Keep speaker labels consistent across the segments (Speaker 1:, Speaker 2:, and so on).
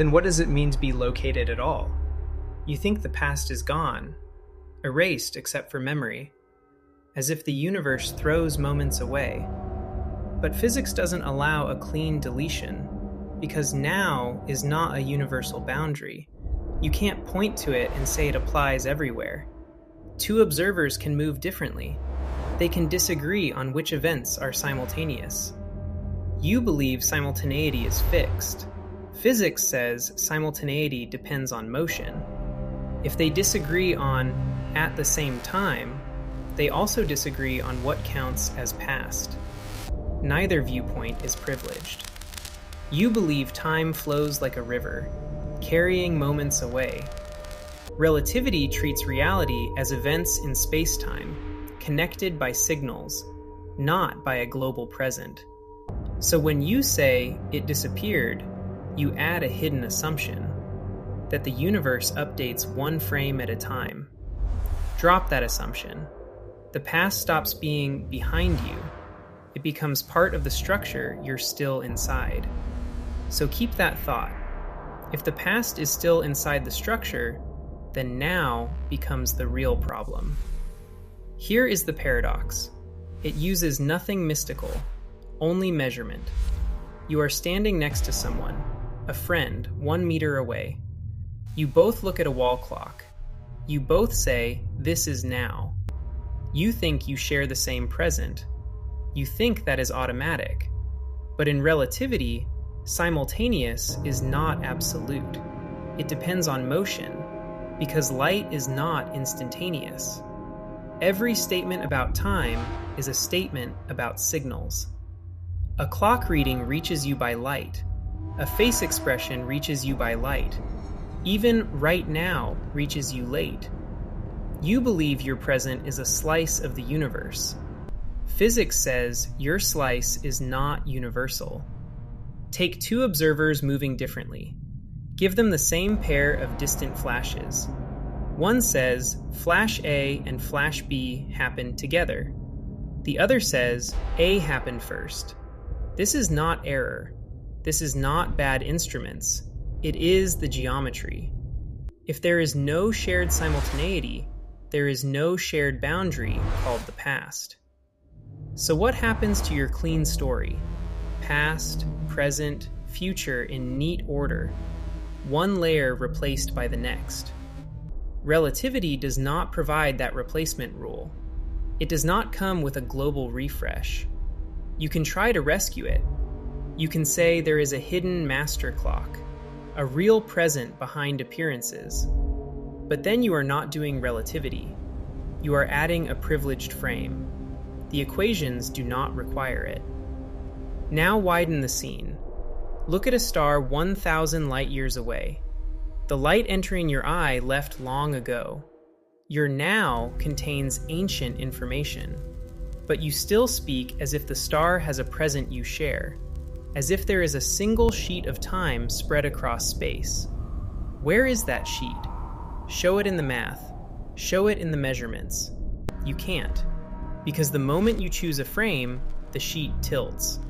Speaker 1: then what does it mean to be located at all? You think the past is gone, erased except for memory, as if the universe throws moments away. But physics doesn't allow a clean deletion, because now is not a universal boundary. You can't point to it and say it applies everywhere. Two observers can move differently. They can disagree on which events are simultaneous. You believe simultaneity is fixed. Physics says simultaneity depends on motion. If they disagree on at the same time, they also disagree on what counts as past. Neither viewpoint is privileged. You believe time flows like a river, carrying moments away. Relativity treats reality as events in spacetime, connected by signals, not by a global present. So when you say it disappeared, you add a hidden assumption that the universe updates one frame at a time. Drop that assumption. The past stops being behind you. It becomes part of the structure you're still inside. So keep that thought. If the past is still inside the structure, then now becomes the real problem. Here is the paradox. It uses nothing mystical, only measurement. You are standing next to someone, a friend, 1 meter away. You both look at a wall clock. You both say, "This is now." You think you share the same present. You think that is automatic. But in relativity, simultaneous is not absolute. It depends on motion, because light is not instantaneous. Every statement about time is a statement about signals. A clock reading reaches you by light. A face expression reaches you by light. Even right now reaches you late. You believe your present is a slice of the universe. Physics says your slice is not universal. Take two observers moving differently. Give them the same pair of distant flashes. One says, flash A and flash B happened together. The other says, A happened first. This is not error. This is not bad instruments. It is the geometry. If there is no shared simultaneity, there is no shared boundary called the past. So what happens to your clean story? Past, present, future in neat order, one layer replaced by the next. Relativity does not provide that replacement rule. It does not come with a global refresh. You can try to rescue it. You can say there is a hidden master clock, a real present behind appearances. But then you are not doing relativity. You are adding a privileged frame. The equations do not require it. Now widen the scene. Look at a star 1,000 light years away. The light entering your eye left long ago. Your now contains ancient information, but you still speak as if the star has a present you share, as if there is a single sheet of time spread across space. Where is that sheet? Show it in the math. Show it in the measurements. You can't, because the moment you choose a frame, the sheet tilts.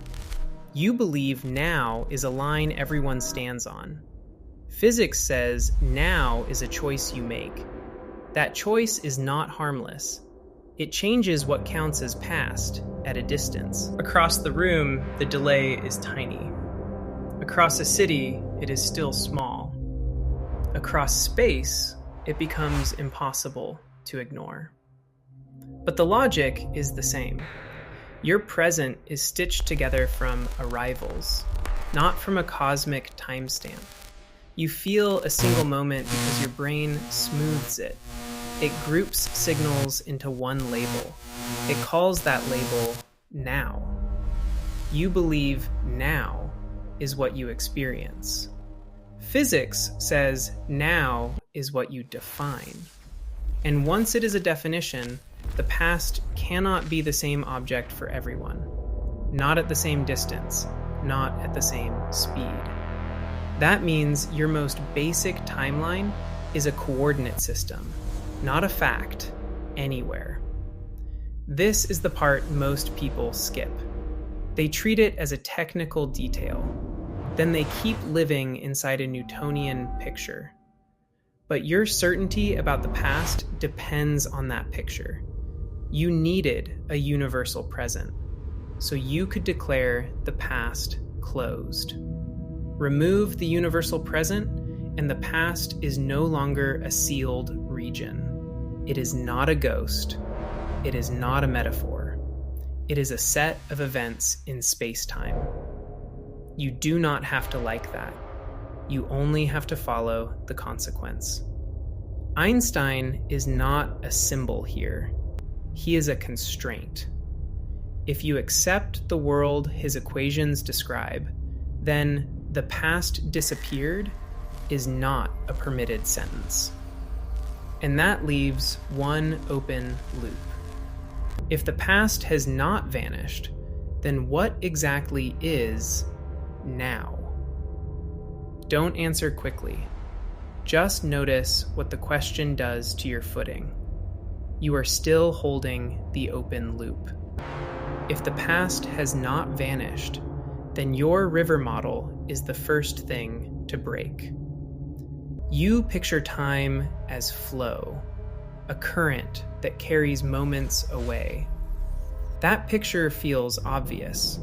Speaker 1: You believe now is a line everyone stands on. Physics says now is a choice you make. That choice is not harmless. It changes what counts as past at a distance. Across the room, the delay is tiny. Across a city, it is still small. Across space, it becomes impossible to ignore. But the logic is the same. Your present is stitched together from arrivals, not from a cosmic timestamp. You feel a single moment because your brain smooths it. It groups signals into one label. It calls that label now. You believe now is what you experience. Physics says now is what you define. And once it is a definition, the past cannot be the same object for everyone. Not at the same distance, not at the same speed. That means your most basic timeline is a coordinate system, not a fact, anywhere. This is the part most people skip. They treat it as a technical detail. then they keep living inside a Newtonian picture. But your certainty about the past depends on that picture. You needed a universal present, so you could declare the past closed. Remove the universal present, and the past is no longer a sealed region. It is not a ghost. It is not a metaphor. It is a set of events in space-time. You do not have to like that. You only have to follow the consequence. Einstein is not a symbol here. He is a constraint. If you accept the world his equations describe, then the past disappeared is not a permitted sentence. And that leaves one open loop. If the past has not vanished, then what exactly is now? Don't answer quickly. Just notice what the question does to your footing. You are still holding the open loop. If the past has not vanished, then your river model is the first thing to break. You picture time as flow, a current that carries moments away. That picture feels obvious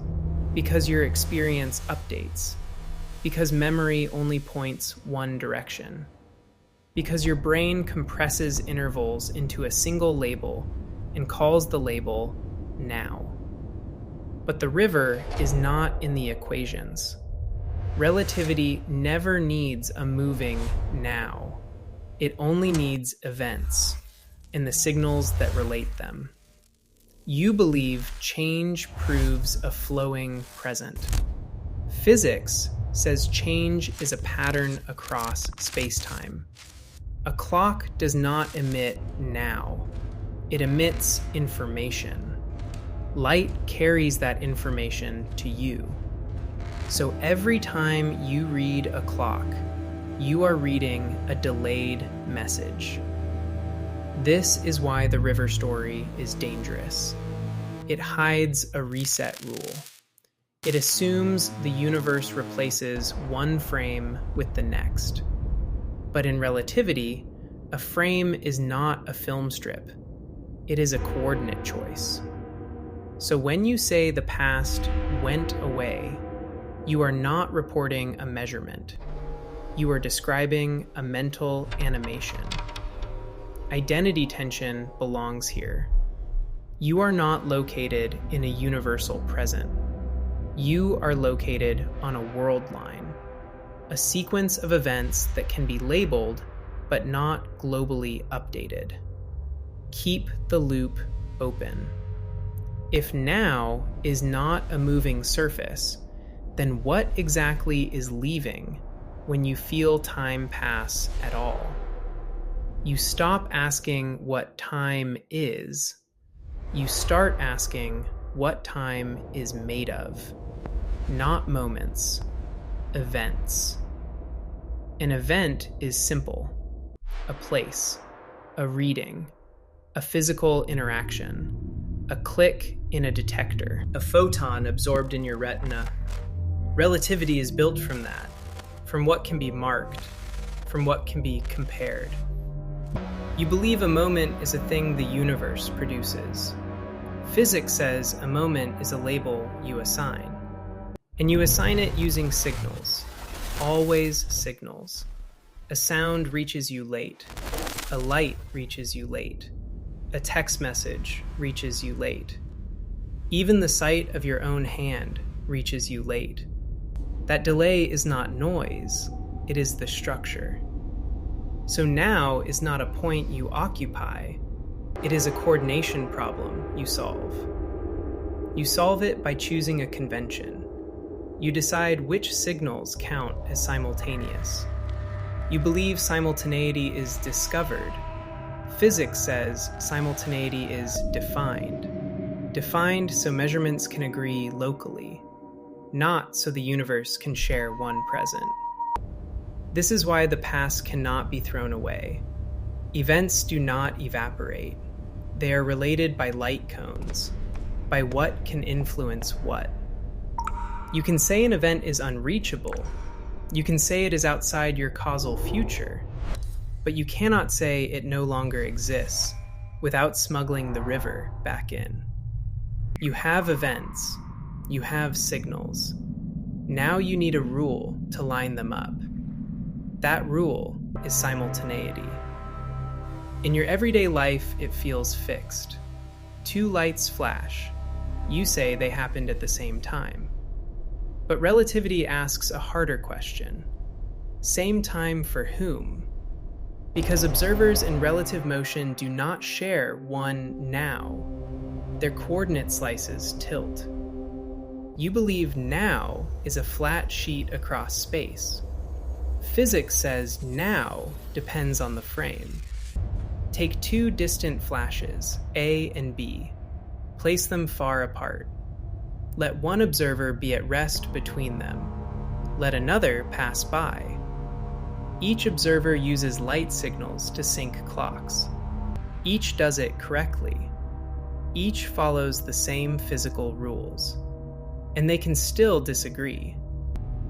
Speaker 1: because your experience updates, because memory only points one direction, because your brain compresses intervals into a single label and calls the label now. But the river is not in the equations. Relativity never needs a moving now. It only needs events and the signals that relate them. You believe change proves a flowing present. Physics says change is a pattern across space-time. A clock does not emit now. It emits information. Light carries that information to you. So every time you read a clock, you are reading a delayed message. This is why the river story is dangerous. It hides a reset rule. It assumes the universe replaces one frame with the next. But in relativity, a frame is not a film strip. It is a coordinate choice. So when you say the past went away, you are not reporting a measurement. You are describing a mental animation. Identity tension belongs here. You are not located in a universal present. You are located on a world line, a sequence of events that can be labeled but not globally updated. Keep the loop open. If now is not a moving surface, then what exactly is leaving when you feel time pass at all? You stop asking what time is. You start asking what time is made of. Not moments, events. An event is simple. A place, a reading, a physical interaction, a click in a detector, a photon absorbed in your retina. Relativity is built from that, from what can be marked, from what can be compared. You believe a moment is a thing the universe produces. Physics says a moment is a label you assign. And you assign it using signals. Always signals. A sound reaches you late. A light reaches you late. A text message reaches you late. Even the sight of your own hand reaches you late. That delay is not noise, it is the structure. So now is not a point you occupy, it is a coordination problem you solve. You solve it by choosing a convention. You decide which signals count as simultaneous. You believe simultaneity is discovered. Physics says simultaneity is defined. Defined so measurements can agree locally, not so the universe can share one present. This is why the past cannot be thrown away. Events do not evaporate. They are related by light cones, by what can influence what. You can say an event is unreachable. You can say it is outside your causal future. But you cannot say it no longer exists without smuggling the river back in. You have events. You have signals. Now you need a rule to line them up. That rule is simultaneity. In your everyday life, it feels fixed. Two lights flash. You say they happened at the same time. But relativity asks a harder question. Same time for whom? Because observers in relative motion do not share one now. Their coordinate slices tilt. You believe now is a flat sheet across space. Physics says now depends on the frame. Take two distant flashes, A and B. Place them far apart. Let one observer be at rest between them. Let another pass by. Each observer uses light signals to sync clocks. Each does it correctly. Each follows the same physical rules. And they can still disagree.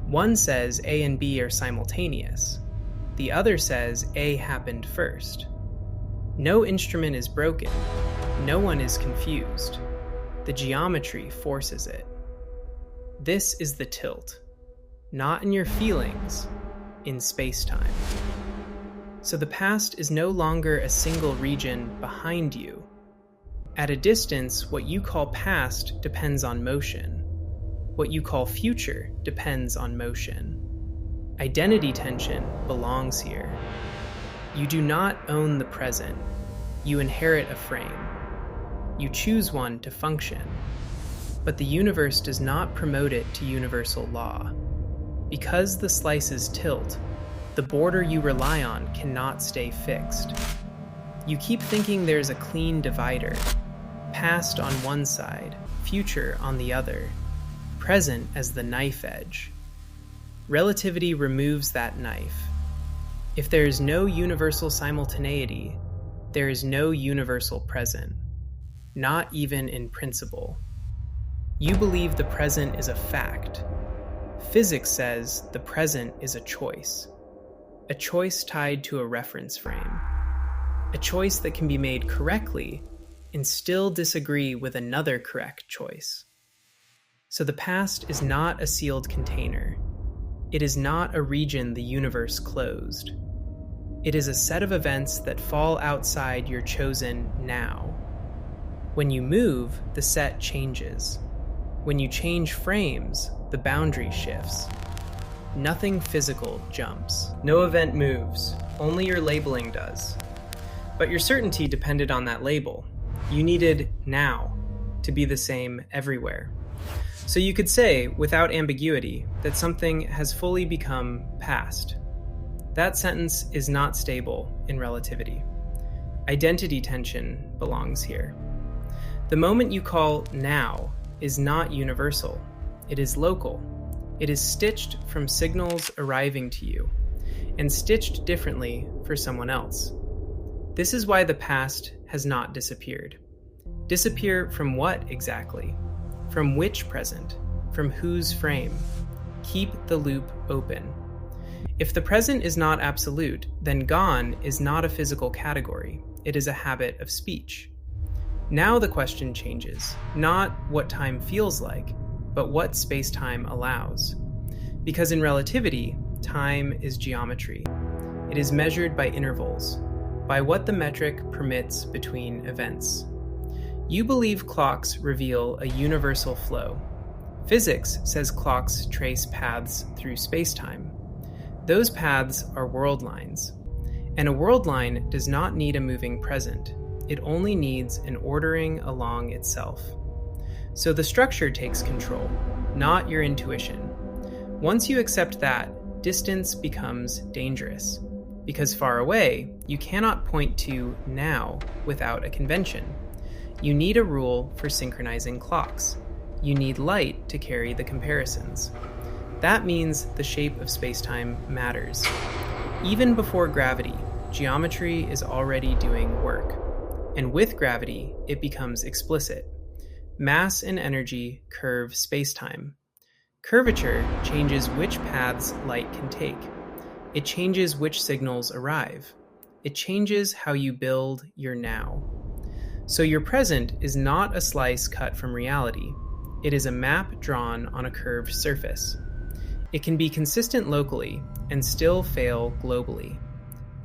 Speaker 1: One says A and B are simultaneous. The other says A happened first. No instrument is broken. No one is confused. The geometry forces it. This is the tilt. Not in your feelings, in space-time. So the past is no longer a single region behind you. At a distance, what you call past depends on motion. What you call future depends on motion. Identity tension belongs here. You do not own the present. You inherit a frame. You choose one to function. But the universe does not promote it to universal law. Because the slices tilt, the border you rely on cannot stay fixed. You keep thinking there's a clean divider. Past on one side, future on the other. Present as the knife edge. Relativity removes that knife. If there is no universal simultaneity, there is no universal present, not even in principle. You believe the present is a fact. Physics says the present is a choice tied to a reference frame, a choice that can be made correctly and still disagree with another correct choice. So the past is not a sealed container. It is not a region the universe closed. It is a set of events that fall outside your chosen now. When you move, the set changes. When you change frames, the boundary shifts. Nothing physical jumps. No event moves, only your labeling does. But your certainty depended on that label. You needed now to be the same everywhere. So you could say, without ambiguity, that something has fully become past. That sentence is not stable in relativity. Identity tension belongs here. The moment you call now is not universal. It is local. It is stitched from signals arriving to you, and stitched differently for someone else. This is why the past has not disappeared. Disappear from what exactly? From which present? From whose frame? Keep the loop open. If the present is not absolute, then gone is not a physical category. It is a habit of speech. Now the question changes, not what time feels like, but what space-time allows. Because in relativity, time is geometry. It is measured by intervals, by what the metric permits between events. You believe clocks reveal a universal flow. Physics says clocks trace paths through space-time. Those paths are worldlines. And a worldline does not need a moving present. It only needs an ordering along itself. So the structure takes control, not your intuition. Once you accept that, distance becomes dangerous. Because far away, you cannot point to now without a convention. You need a rule for synchronizing clocks. You need light to carry the comparisons. That means the shape of spacetime matters. Even before gravity, geometry is already doing work. And with gravity, it becomes explicit. Mass and energy curve spacetime. Curvature changes which paths light can take. It changes which signals arrive. It changes how you build your now. So your present is not a slice cut from reality. It is a map drawn on a curved surface. It can be consistent locally and still fail globally.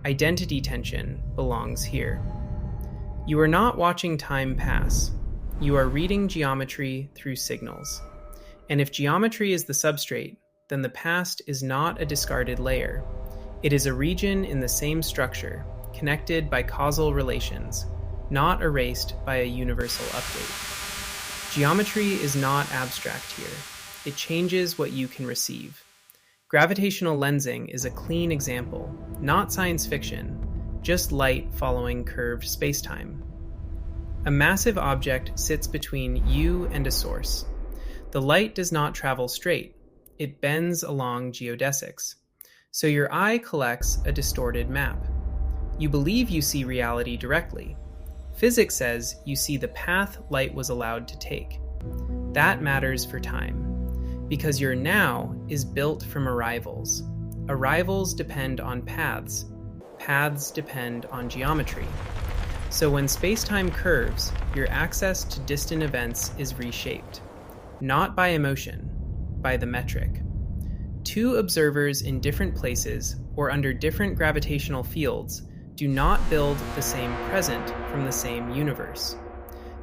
Speaker 1: Identity tension belongs here. You are not watching time pass. You are reading geometry through signals. And if geometry is the substrate, then the past is not a discarded layer. It is a region in the same structure, connected by causal relations, not erased by a universal update. Geometry is not abstract here. It changes what you can receive. Gravitational lensing is a clean example, not science fiction, just light following curved spacetime. A massive object sits between you and a source. The light does not travel straight. It bends along geodesics. So your eye collects a distorted map. You believe you see reality directly. Physics says you see the path light was allowed to take. That matters for time, because your now is built from arrivals. Arrivals depend on paths. Paths depend on geometry. So when spacetime curves, your access to distant events is reshaped. Not by emotion, by the metric. Two observers in different places or under different gravitational fields do not build the same present from the same universe.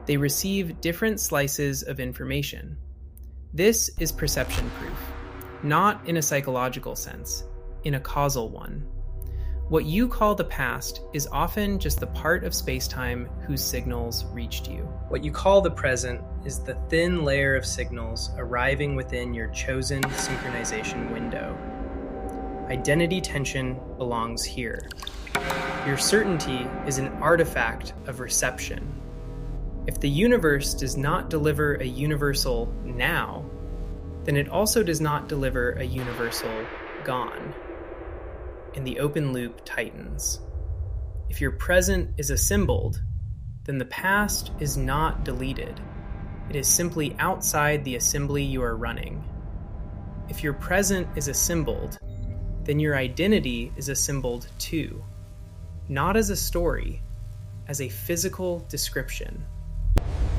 Speaker 1: They receive different slices of information. This is perception proof, not in a psychological sense, in a causal one. What you call the past is often just the part of spacetime whose signals reached you. What you call the present is the thin layer of signals arriving within your chosen synchronization window. Identity tension belongs here. Your certainty is an artifact of reception. If the universe does not deliver a universal now, then it also does not deliver a universal gone. And the open loop tightens. If your present is assembled, then the past is not deleted. It is simply outside the assembly you are running. If your present is assembled, then your identity is assembled too. Not as a story, as a physical description.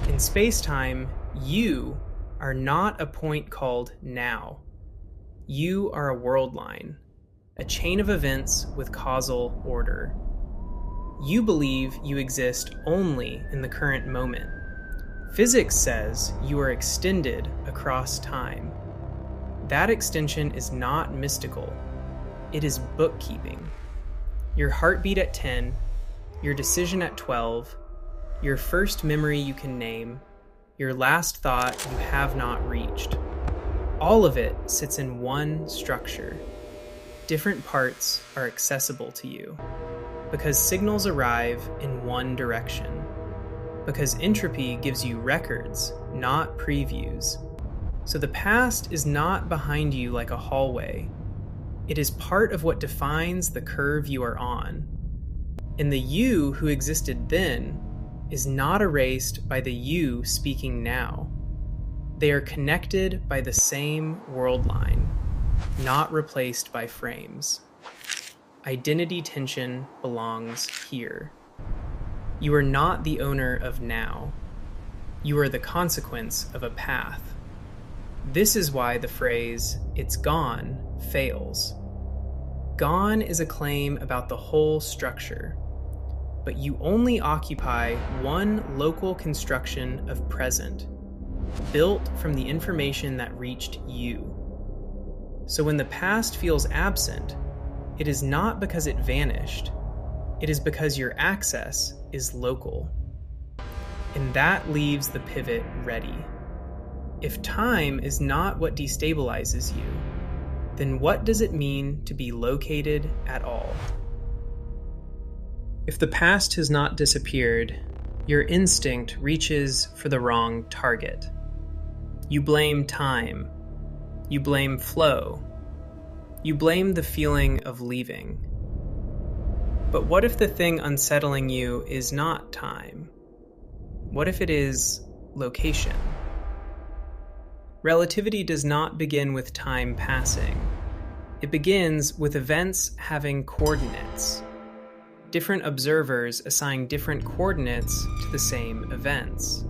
Speaker 1: In spacetime, you are not a point called now. You are a worldline. A chain of events with causal order. You believe you exist only in the current moment. Physics says you are extended across time. That extension is not mystical. It is bookkeeping. Your heartbeat at 10, your decision at 12, your first memory you can name, your last thought you have not reached. All of it sits in one structure. Different parts are accessible to you, because signals arrive in one direction, because entropy gives you records, not previews. So the past is not behind you like a hallway. It is part of what defines the curve you are on. And the you who existed then is not erased by the you speaking now. They are connected by the same world line. Not replaced by frames. Identity tension belongs here. You are not the owner of now. You are the consequence of a path. This is why the phrase, "it's gone," fails. Gone is a claim about the whole structure, but you only occupy one local construction of present, built from the information that reached you. So when the past feels absent, it is not because it vanished. It is because your access is local. And that leaves the pivot ready. If time is not what destabilizes you, then what does it mean to be located at all? If the past has not disappeared, your instinct reaches for the wrong target. You blame time. You blame flow. You blame the feeling of leaving. But what if the thing unsettling you is not time? What if it is location? Relativity does not begin with time passing. It begins with events having coordinates. Different observers assign different coordinates to the same events.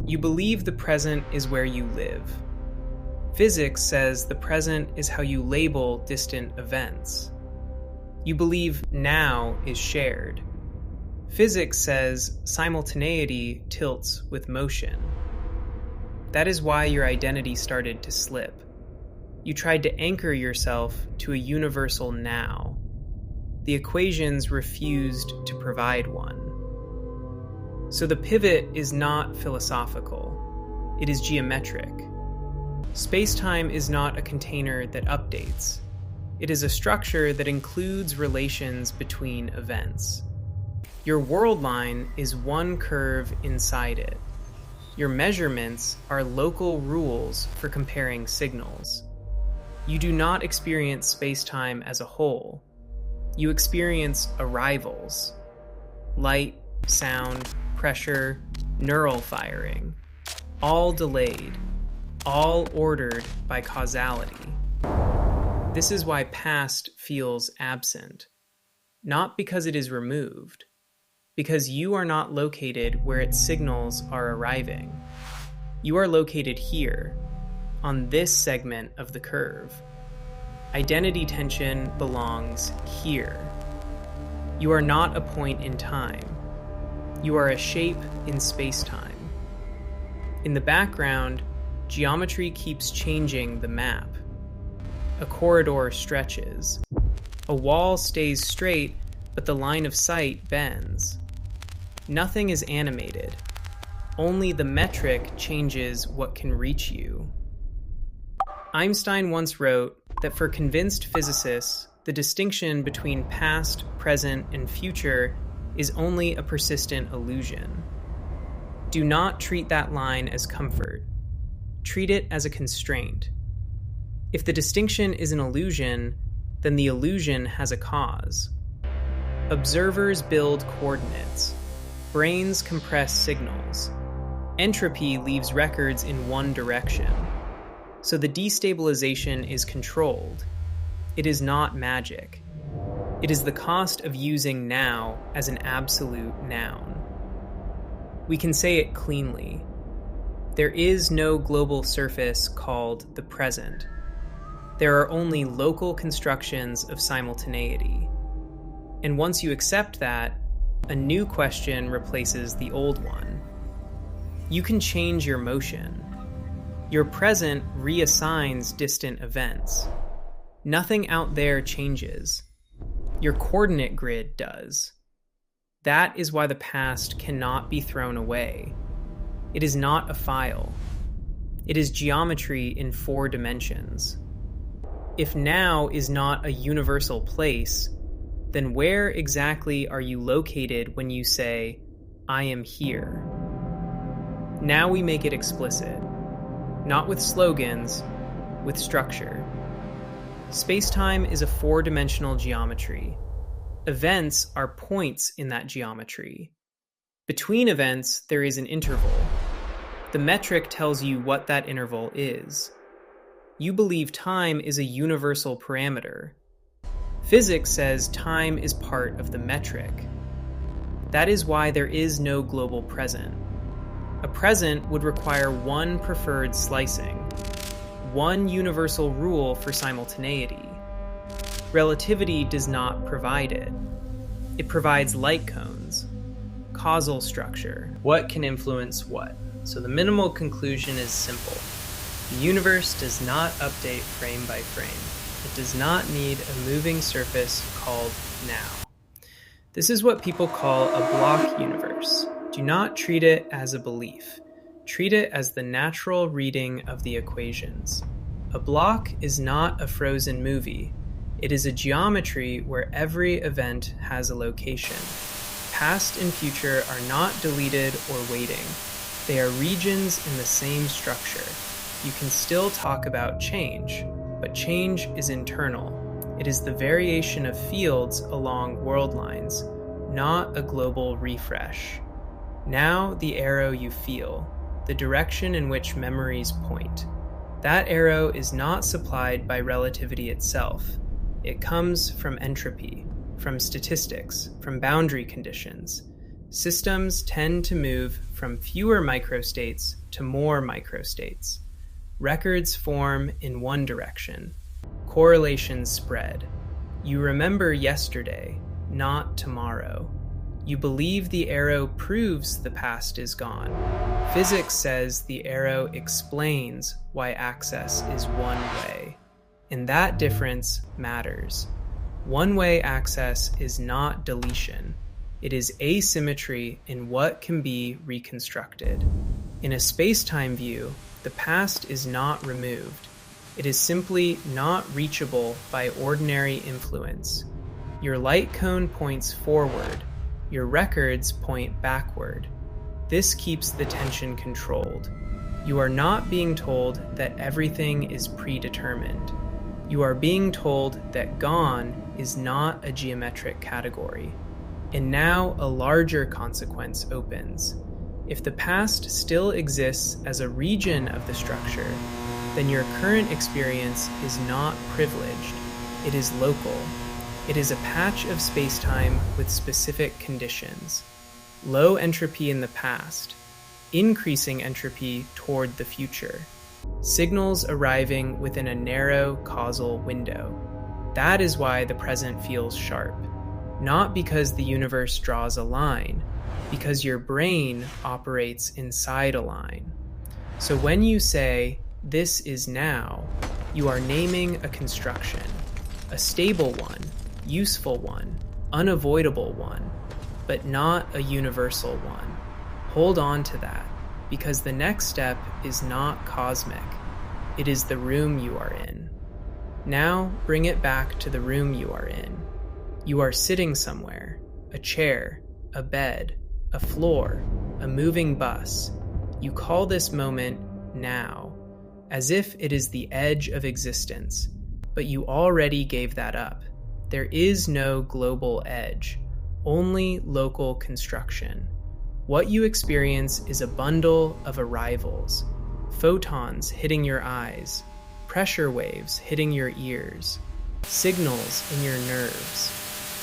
Speaker 1: You believe the present is where you live. Physics says the present is how you label distant events. You believe now is shared. Physics says simultaneity tilts with motion. That is why your identity started to slip. You tried to anchor yourself to a universal now. The equations refused to provide one. So the pivot is not philosophical. It is geometric. Spacetime is not a container that updates. It is a structure that includes relations between events. Your worldline is one curve inside it. Your measurements are local rules for comparing signals. You do not experience spacetime as a whole. You experience arrivals. Light, sound, pressure, neural firing. All delayed. All ordered by causality. This is why past feels absent. Not because it is removed. Because you are not located where its signals are arriving. You are located here, on this segment of the curve. Identity tension belongs here. You are not a point in time. You are a shape in space-time. In the background, geometry keeps changing the map. A corridor stretches. A wall stays straight, but the line of sight bends. Nothing is animated. Only the metric changes what can reach you. Einstein once wrote that for convinced physicists, the distinction between past, present, and future is only a persistent illusion. Do not treat that line as comfort. Treat it as a constraint. If the distinction is an illusion, then the illusion has a cause. Observers build coordinates. Brains compress signals. Entropy leaves records in one direction. So the destabilization is controlled. It is not magic. It is the cost of using now as an absolute noun. We can say it cleanly. There is no global surface called the present. There are only local constructions of simultaneity. And once you accept that, a new question replaces the old one. You can change your motion. Your present reassigns distant events. Nothing out there changes. Your coordinate grid does. That is why the past cannot be thrown away. It is not a file. It is geometry in 4 dimensions. If now is not a universal place, then where exactly are you located when you say, I am here? Now we make it explicit. Not with slogans, with structure. Spacetime is a 4-dimensional geometry. Events are points in that geometry. Between events, there is an interval. The metric tells you what that interval is. You believe time is a universal parameter. Physics says time is part of the metric. That is why there is no global present. A present would require one preferred slicing, one universal rule for simultaneity. Relativity does not provide it. It provides light cones, causal structure. What can influence what? So the minimal conclusion is simple. The universe does not update frame by frame. It does not need a moving surface called now. This is what people call a block universe. Do not treat it as a belief. Treat it as the natural reading of the equations. A block is not a frozen movie. It is a geometry where every event has a location. Past and future are not deleted or waiting. They are regions in the same structure. You can still talk about change, but change is internal. It is the variation of fields along worldlines, not a global refresh. Now the arrow you feel. the direction in which memories point. That arrow is not supplied by relativity itself. It comes from entropy, from statistics, from boundary conditions. Systems tend to move from fewer microstates to more microstates. Records form in one direction. Correlations spread. You remember yesterday, not tomorrow. You believe the arrow proves the past is gone. Physics says the arrow explains why access is one way. And that difference matters. One-way access is not deletion. It is asymmetry in what can be reconstructed. In a space-time view, the past is not removed. It is simply not reachable by ordinary influence. Your light cone points forward. Your records point backward. This keeps the tension controlled. You are not being told that everything is predetermined. You are being told that gone is not a geometric category. And now a larger consequence opens. If the past still exists as a region of the structure, then your current experience is not privileged. It is local. It is a patch of spacetime with specific conditions. Low entropy in the past, increasing entropy toward the future. Signals arriving within a narrow causal window. That is why the present feels sharp. Not because the universe draws a line, because your brain operates inside a line. So when you say, "This is now," you are naming a construction, a stable one, useful one, unavoidable one, but not a universal one. Hold on to that, because the next step is not cosmic. It is the room you are in. Now bring it back to the room you are in. You are sitting somewhere, a chair, a bed, a floor, a moving bus. You call this moment now, as if it is the edge of existence, but you already gave that up. There is no global edge, only local construction. What you experience is a bundle of arrivals, photons hitting your eyes, pressure waves hitting your ears, signals in your nerves,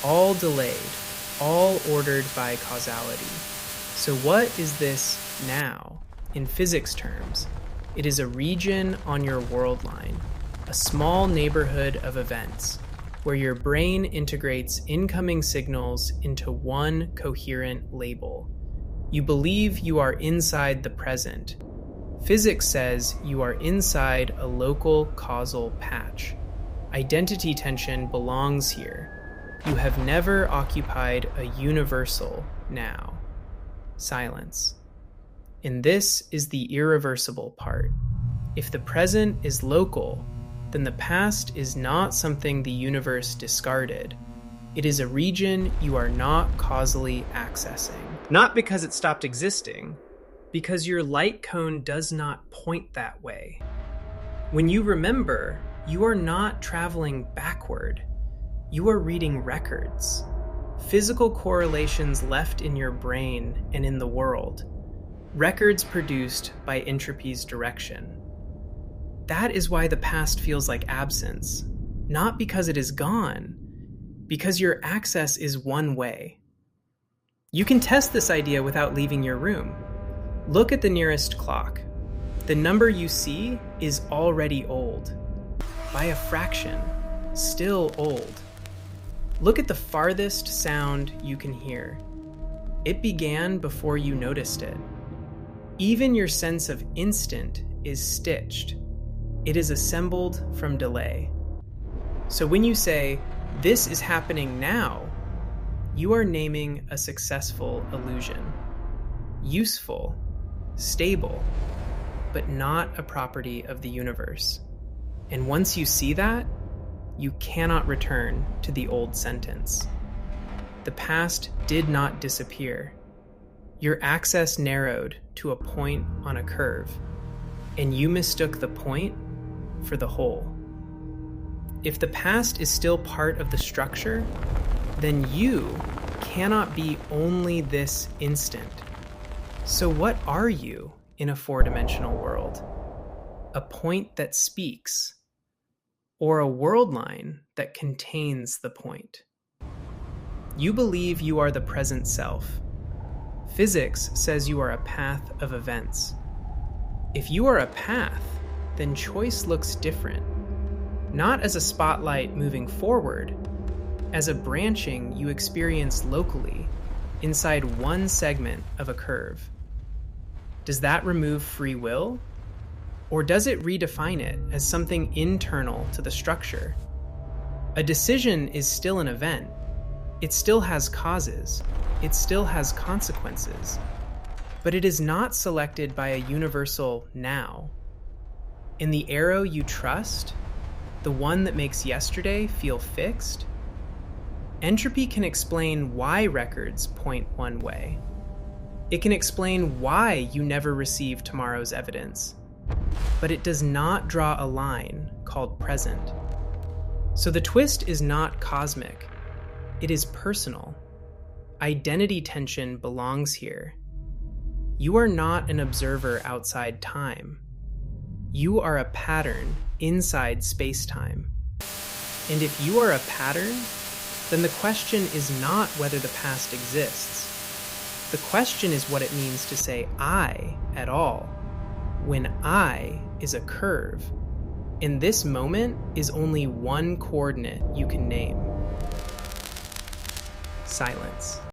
Speaker 1: all delayed, all ordered by causality. So what is this now? In physics terms, it is a region on your worldline, a small neighborhood of events, where your brain integrates incoming signals into one coherent label. You believe you are inside the present. Physics says you are inside a local causal patch. Identity tension belongs here. You have never occupied a universal now. Silence. And this is the irreversible part. If the present is local, then the past is not something the universe discarded. It is a region you are not causally accessing. Not because it stopped existing, because your light cone does not point that way. When you remember, you are not traveling backward. You are reading records. Physical correlations left in your brain and in the world. Records produced by entropy's direction. That is why the past feels like absence. Not because it is gone, because your access is one way. You can test this idea without leaving your room. Look at the nearest clock. The number you see is already old. By a fraction, still old. Look at the farthest sound you can hear. It began before you noticed it. Even your sense of instant is stitched. It is assembled from delay. So when you say, "This is happening now," you are naming a successful illusion. Useful, stable, but not a property of the universe. And once you see that, you cannot return to the old sentence. The past did not disappear. Your access narrowed to a point on a curve, and you mistook the point for the whole. If the past is still part of the structure, then you cannot be only this instant. So what are you in a four-dimensional world, a point that speaks, or a worldline that contains the point. You believe you are the present self. Physics says you are a path of events. If you are a path, then choice looks different. Not as a spotlight moving forward, as a branching you experience locally inside one segment of a curve. Does that remove free will? Or does it redefine it as something internal to the structure? A decision is still an event. It still has causes. It still has consequences. But it is not selected by a universal now. In the arrow you trust, the one that makes yesterday feel fixed, entropy can explain why records point one way. It can explain why you never receive tomorrow's evidence, but it does not draw a line called present. So the twist is not cosmic, it is personal. Identity tension belongs here. You are not an observer outside time. You are a pattern inside spacetime. And if you are a pattern, then the question is not whether the past exists. The question is what it means to say I at all, when I is a curve, and this moment is only one coordinate you can name. Silence.